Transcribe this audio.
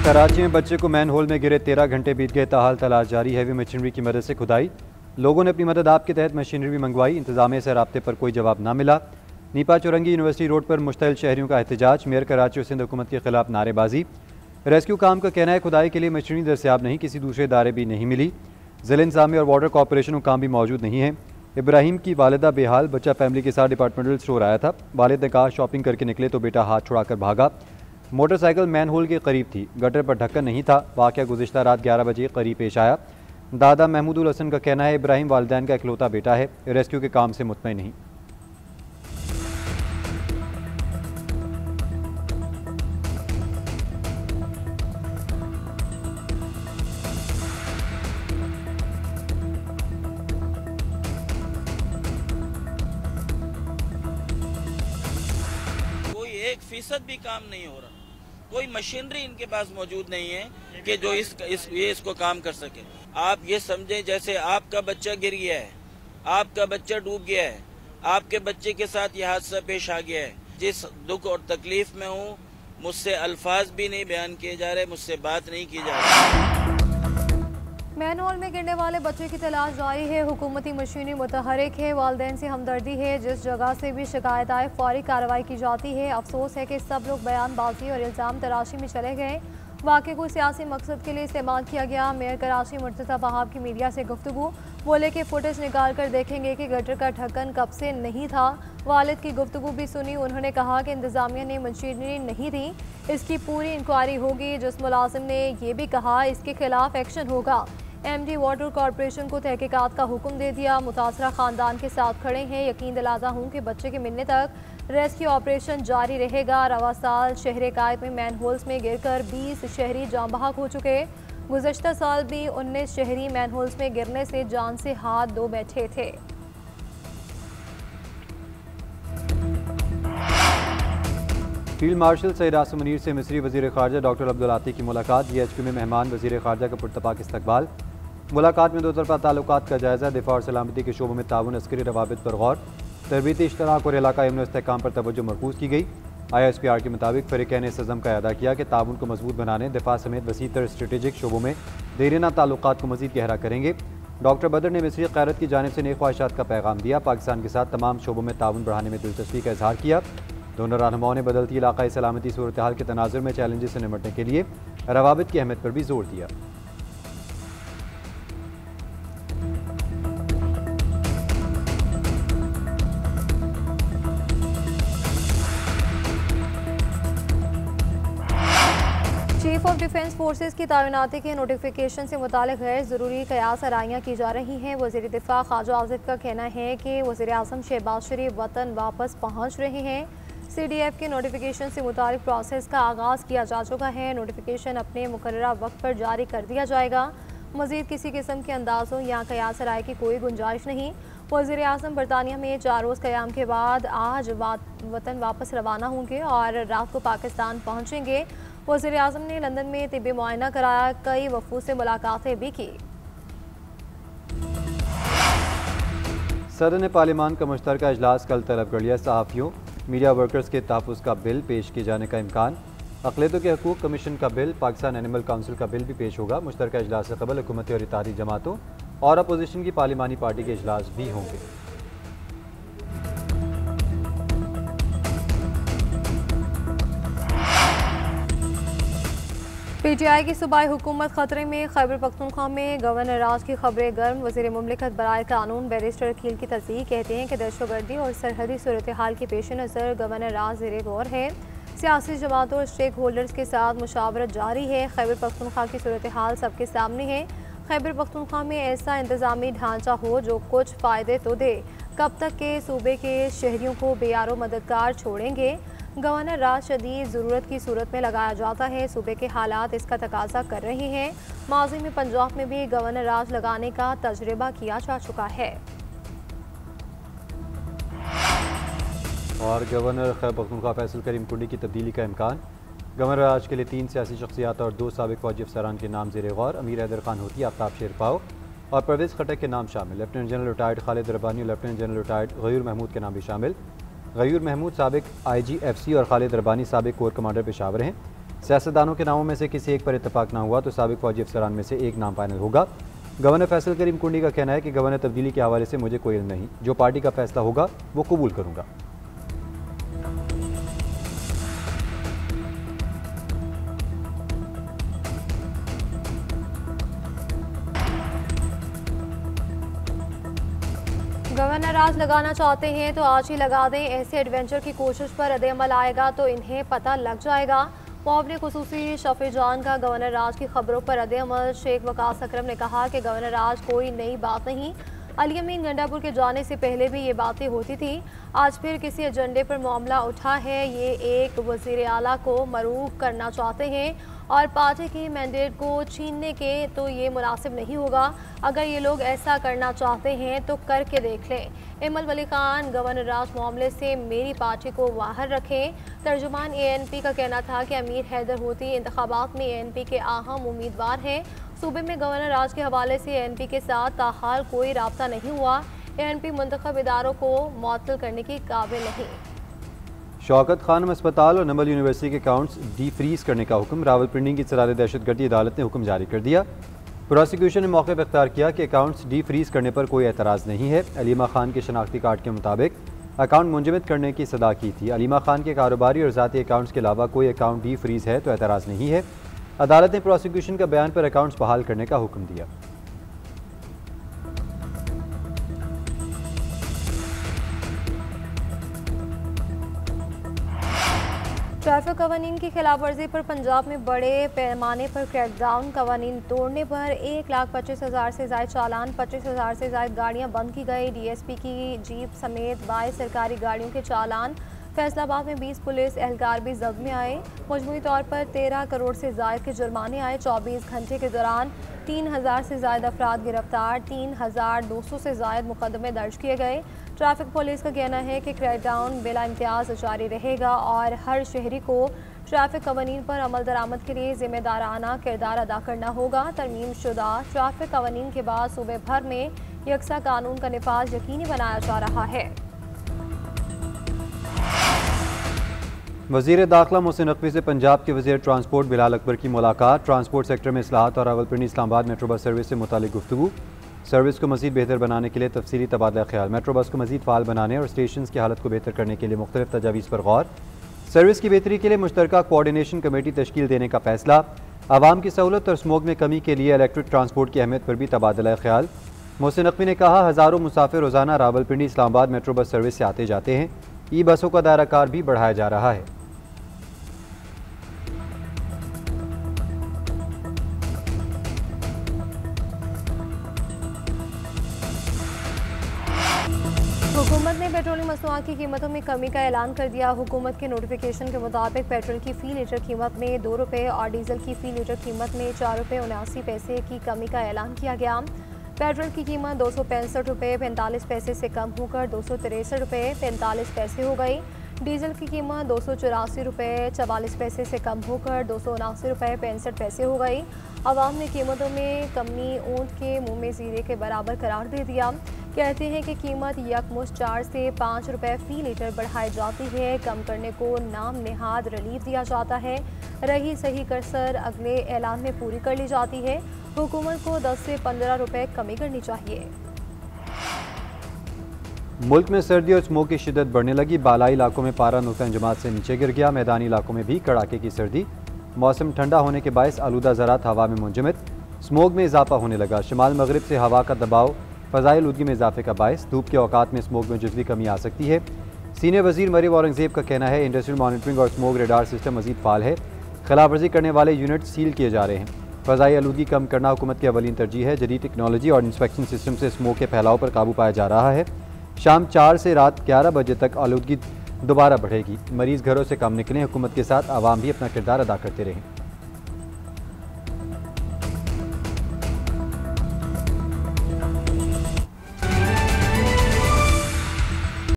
कराची में बच्चे को मैन होल में गिरे 13 घंटे बीत गए, ताहाल तलाश जारी। हैवी मशीनरी की मदद से खुदाई। लोगों ने अपनी मदद आप के तहत मशीनरी भी मंगवाई, इंतजामिया से राब्ते पर कोई जवाब ना मिला। नीपा चौरंगी यूनिवर्सिटी रोड पर मुश्तइल शहरियों का एहतजाज, मेयर कराची और सिंध हुकूमत के खिलाफ नारेबाजी। रेस्क्यू काम का कहना है खुदाई के लिए मशीनरी दस्तियाब नहीं, किसी दूसरे इदारे भी नहीं मिली। ज़िला इंतजामिया और वाटर कॉरपोरेशन को काम भी मौजूद नहीं है। इब्राहिम की वालिदा बेहाल, बच्चा फैमिली के साथ डिपार्टमेंटल स्टोर आया था। वालिद ने कहा शॉपिंग करके निकले तो बेटा हाथ छुड़ाकर भागा। मोटरसाइकिल मैन होल के करीब थी, गटर पर ढक्कन नहीं था। वाक़या गुज़िश्ता रात 11 बजे करीब पेश आया। दादा महमूदुल हसन का कहना है इब्राहिम वालिदैन का इकलौता बेटा है, रेस्क्यू के काम से मुतमईन नहीं। कोई 1% भी काम नहीं हो रहा, कोई मशीनरी इनके पास मौजूद नहीं है कि जो इसको काम कर सके। आप ये समझें जैसे आपका बच्चा गिर गया है, आपका बच्चा डूब गया है, आपके बच्चे के साथ यह हादसा पेश आ गया है। जिस दुख और तकलीफ में हूँ, मुझसे अल्फाज भी नहीं बयान किए जा रहे, मुझसे बात नहीं की जा रही। मैन होल में गिरने वाले बच्चे की तलाश जारी है। हुकूमती मशीनरी मुतहरिक है। वालिदैन से हमदर्दी है, जिस जगह से भी शिकायत आए फौरी कार्रवाई की जाती है। अफसोस है कि सब लोग बयानबाजी और इल्ज़ाम तराशी में चले गए। वाक़े को सियासी मकसद के लिए इस्तेमाल किया गया। मेयर कराची मुर्तज़ा वहाब की मीडिया से गुफ्तगू, बोले कि फुटेज निकाल कर देखेंगे कि गटर का ढक्कन कब से नहीं था। वालिद की गुफ्तगू भी सुनी। उन्होंने कहा कि इंतज़ामिया ने मशीनरी नहीं दी, इसकी पूरी इंक्वायरी होगी। जिस मुलाजिम ने यह भी कहा इसके खिलाफ एक्शन होगा। एमडी वाटर कॉरपोरेशन को तहकीकात का हुक्म दे दिया। मुतासरा ख़ानदान के साथ खड़े हैं। यकीन दिलाता हूँ कि बच्चे के मिलने तक रेस्क्यू ऑपरेशन जारी रहेगा। रवा साल शहर कायद में मैन होल्स में गिरकर 20 शहरी जान बहक हो चुके। गुज़श्ता साल भी 19 शहरी मैन होल्स में गिरने से जान से हाथ धो बैठे थे। फील्ड मार्शल सईद आसिम मुनीर से मिस्री वज़ीर ख़ारजा डॉक्टर अब्दुल आती की मुलाकात। GHQ में मेहमान वज़ीर ख़ारजा का पुरतपाक इस्तकबाल। मुलाकात में दो तरफ़ा ताल्लुकात का जायज़ा, दिफा और सलामती के शोबों में ताउन, अस्करी रवाबित पर गौर, तरबीती इश्तराक और इलाका अमन इस्तेहकाम पर तवज्जो मरकूज़ की गई। ISPR के मुताबिक फ़रीक़ैन ने इस अज़्म का अदा किया कि ताउन को मजबूत बनाने, दिफा समेत वसी तर स्ट्रेटेजिक शोबों में देरीना ताल्लुकात को मज़ीद गहरा करेंगे। डॉक्टर बदर ने मिस्री क़यादत की जानिब से नेक ख्वाहिशात का पैगाम दिया। पाकिस्तान के साथ तमाम शोबों में ताउन बढ़ाने में दिलचस्पी का इजहार किया। दोनों रहनुमाओं ने बदलती इलाकाई सलामती सूरत हाल के तनाजुर में चैलेंजेस से निपटने के लिए रवाबित की अहमियत पर भी जोर दिया। चीफ ऑफ डिफेंस फोर्सेज की तैनाती के नोटिफिकेशन से मुतालिक गैर ज़रूरी कयास आराइयाँ की जा रही हैं। वज़ीर दिफा ख्वाजा आसिफ का कहना है कि वज़ीर आज़म शहबाज शरीफ वतन वापस पहुँच रहे हैं। CDF के नोटिफिकेशन से मुतालिक प्रोसेस का आगाज़ किया जा चुका है। नोटिफिकेशन अपने मुकर्ररा वक्त पर जारी कर दिया जाएगा। मज़ीद किसी किस्म के अंदाज़ों या कयास राय की कोई गुंजाइश नहीं। वज़ीर आज़म बरतानिया में 4 रोज़ क़याम के बाद आज वतन वापस रवाना होंगे और रात को पाकिस्तान पहुँचेंगे। वज़ीर आज़म ने लंदन में तिब्बी मुआयना कराया, कई वफूद से मुलाकातें भी की। सदर ने पार्लियामान का मुश्तरका इजलास कल तलब कर लिया। सहाफ़ियों मीडिया वर्कर्स के तहफ़्फ़ुज़ का बिल पेश किए जाने का इम्कान। अक़लियतों के हकूक़ कमीशन का बिल, पाकिस्तान एनिमल काउंसिल का बिल भी पेश होगा। मुश्तरका इजलास से क़बल हुकूमती और इत्तेहादी जमातों और अपोजिशन की पार्लिमानी पार्टी के इजलास भी होंगे। PTI की सूबाई हुकूमत खतरे में। खैबर पख्तूनख्वा में गवर्नर राज की खबरें गर्म। वज़ीर मुमलिकत बराए कानून बैरिस्टर अकील की तस्दीक कहते हैं कि दहशतगर्दी और सरहदी सूरत हाल के पेश नज़र गवर्नर राज ज़ेरे गौर है। सियासी जमातों और स्टेक होल्डर्स के साथ मुशावरत जारी है। खैबर पख्तूनख्वा की सूरत हाल सबके सामने है। खैबर पख्तूनख्वा में ऐसा इंतज़ामी ढांचा हो जो कुछ फ़ायदे तो दे। कब तक के सूबे के शहरियों को बेयारो मददगार छोड़ेंगे। गवर्नर राज शदीद ज़रूरत की सूरत में लगाया जाता है। सूबे के हालात इसका तकाजा कर रहे हैं। माजी में पंजाब में भी गवर्नर राज लगाने का तजर्बा किया जा चुका है। और गवर्नर खैबर पख्तूनख्वा फैसल करीम कुंडी की तब्दीली का इम्कान। गवर्नर राज के लिए 3 सियासी शख्सियात और 2 साबिक फौजी अफसरान के नाम ज़ेरे गौर। अमीर हैदर खान होती, आफ्ताब शेरपाओ और परवेज़ खटक के नाम शामिल। Lieutenant general retired Khalid Rabbani और lieutenant general retired Ghayur Mahmood के नाम भी शामिल। गयूर महमूद साबिक IGFC और खालिद रब्बानी साबिक कोर कमांडर पेशावर हैं। सियासतदानों के नामों में से किसी एक पर इत्तेफाक ना हुआ तो साबिक फौजी अफसरान में से एक नाम फाइनल होगा। गवर्नर फैसल करीम कुंडी का कहना है कि गवर्नर तब्दीली के हवाले से मुझे कोई इल्म नहीं, जो पार्टी का फैसला होगा वो कबूल करूंगा। गवर्नर राज लगाना चाहते हैं तो आज ही लगा दें। ऐसे एडवेंचर की कोशिश पर रद्द-ए-अमल आएगा तो इन्हें पता लग जाएगा। पौब ने खुसूसी शफी जान का गवर्नर राज की खबरों पर रद्द-ए-अमल। शेख वकास अकरम ने कहा कि गवर्नर राज कोई नई बात नहीं, अली अमीन गंडापुर के जाने से पहले भी ये बातें होती थी। आज फिर किसी एजेंडे पर मामला उठा है। ये एक वज़ीर आला को मरूफ करना चाहते हैं और पार्टी की मैंडेट को छीनने के तो ये मुनासिब नहीं होगा। अगर ये लोग ऐसा करना चाहते हैं तो करके देख लें। इमल वली खान गवर्नर राज मामले से मेरी पार्टी को बाहर रखें। तर्जुमान ANP का कहना था कि अमीर हैदर होती इंतखाबात में ANP के अहम उम्मीदवार हैं। सूबे में गवर्नर राज के हवाले से ANP के साथ ताहाल कोई राब्ता नहीं हुआ। ANP मुंतखब इदारों को मुअत्तल करने की काबिल नहीं। शौकत खानम अस्पताल और नमल यूनिवर्सिटी के अकाउंट्स डी फ्रीज करने का हुक्म। रावलपिंडी की सरार दहशतगर्दी अदालत ने हुक्म जारी कर दिया। प्रोसिक्यूशन ने मौके पर इख्तियार किया कि अकाउंट्स डी फ्रीज करने पर कोई एतराज़ नहीं है। अलीमा खान के शनाख्ती कार्ड के मुताबिक अकाउंट मुंजमद करने की सदा की थी। अलीमा खान के कारोबारी और ज़ाती अकाउंट्स के अलावा कोई अकाउंट डी फ्रीज है तो एतराज़ नहीं है। अदालत ने प्रोसिक्यूशन का बयान पर अकाउंट्स बहाल करने का हुक्म दिया। ट्रैफिक कवानीन की खिलाफ वर्जी पर पंजाब में बड़े पैमाने पर क्रैकडाउन। कवानीन तोड़ने पर 1,25,000 से ज़ायद चालान, 25,000 से ज़ायद गाड़ियाँ बंद की गई। DSP की जीप समेत 22 सरकारी गाड़ियों के चालान। फैसलाबाद में 20 पुलिस एहलकार भी जब्त में आए। मजमूई तौर पर 13 करोड़ से ज़ायद के जुर्माने आए। 24 घंटे के दौरान 3,000 से ज़ायद अफराद गिरफ्तार, 3,200 से ज़ायद मुकदमे दर्ज किए गए। ट्रैफिक पुलिस का कहना है कि क्रैकडाउन बिला इम्तियाज़ जारी रहेगा और हर शहरी को ट्रैफिक कवानीन पर अमल दरामद के लिए जिम्मेदाराना किरदार अदा करना होगा। तरमीम शुदा ट्रैफिक कवानीन के बाद सूबे भर में यकसा कानून का निफाज यकीनी बनाया जा रहा है। वज़ीर दाखिला मोहसिन नकवी से पंजाब के वज़ीर ट्रांसपोर्ट बिलाल अकबर की मुलाकात। ट्रांसपोर्ट सेक्टर में इस्लाहात और Rawalpindi Islamabad metro bus service से मुतालिक गुफ्तगू। सर्विस को मज़ीद बेहतर बनाने के लिए तफसीली तबादला ख्याल। मेट्रो बस को मज़ीद फ़ाल बनाने और स्टेशन की हालत को बेहतर करने के लिए मुख्तलिफ तजावीज़ पर गौर। सर्विस की बेहतरी के लिए मुश्तरका कोऑर्डिनेशन कमेटी तश्कील देने का फैसला। आवाम की सहूलत और स्मोक में कमी के लिए इलेक्ट्रिक ट्रांसपोर्ट की अहमियत पर भी तबादला ख्याल। मोहसिन नकवी ने कहा, हज़ारों मुसाफिर रोज़ाना Rawalpindi Islamabad metro bus service से आते जाते हैं। ई बसों का दायरा कार भी बढ़ाया जा रहा है। हुकूमत ने पेट्रोलियम मसनूआत की कीमतों में कमी का ऐलान कर दिया। हुकूमत के नोटिफिकेशन के मुताबिक पेट्रोल की फ़ी लीटर कीमत में 2 रुपये और डीजल की फ़ी लीटर कीमत में 4 रुपये 79 पैसे की कमी का ऐलान किया गया। पेट्रोल की कीमत 265 रुपये 45 पैसे से कम होकर 263 रुपये 45 पैसे हो गई। डीजल की कीमत 284 रुपये 44 पैसे से कम होकर 279 रुपये 65 पैसे हो गई। अवाम ने कीमतों में कमी ऊँट के मुँह में जीरे के बराबर करार दे दिया। कहते हैं कि कीमत यकमुश्त 4 से 5 रुपये फ़ी लीटर बढ़ाई जाती है। कम करने को नाम नेहाद रिलीफ दिया जाता है। रही सही कसर अगले ऐलान में पूरी कर ली जाती है। हुकूमत को 10 से 15 रुपये कमी करनी चाहिए। मुल्क में सर्दी और स्मोक की शिद्दत बढ़ने लगी। बालाई इलाकों में पारा नुक़ता जमात से नीचे गिर गया। मैदानी इलाकों में भी कड़ाके की सर्दी। मौसम ठंडा होने के बायस आलूदा ज़रात हवा में मुंजमद। स्मोक में इजाफा होने लगा। शिमाल मगरिब से हवा का दबाव फ़ज़ाई आलूदगी में इजाफे का बायस। धूप के औकात में स्मोक में जुज़वी कमी आ सकती है। सीनियर वज़ीर मरीम औरंगज़ेब का कहना है, इंडस्ट्रियल मॉनिटरिंग और स्मोक रेडार सिस्टम मज़ीद फ़ाल है। खिलाफवर्जी करने वाले यूनिट सील किए जा रहे हैं। फ़ज़ाई आलूदगी कम करना हुकूमत की अवलीन तरजीह है। जदीद टेक्नोलॉजी और इंस्पेक्शन सिस्टम से स्मोक के फैलाव पर काबू पाया जा रहा है। शाम 4 से रात 11 बजे तक आलूदगी दोबारा बढ़ेगी। मरीज़ घरों से कम निकलें। हुकूमत के साथ आवाम भी अपना किरदार अदा करते रहें।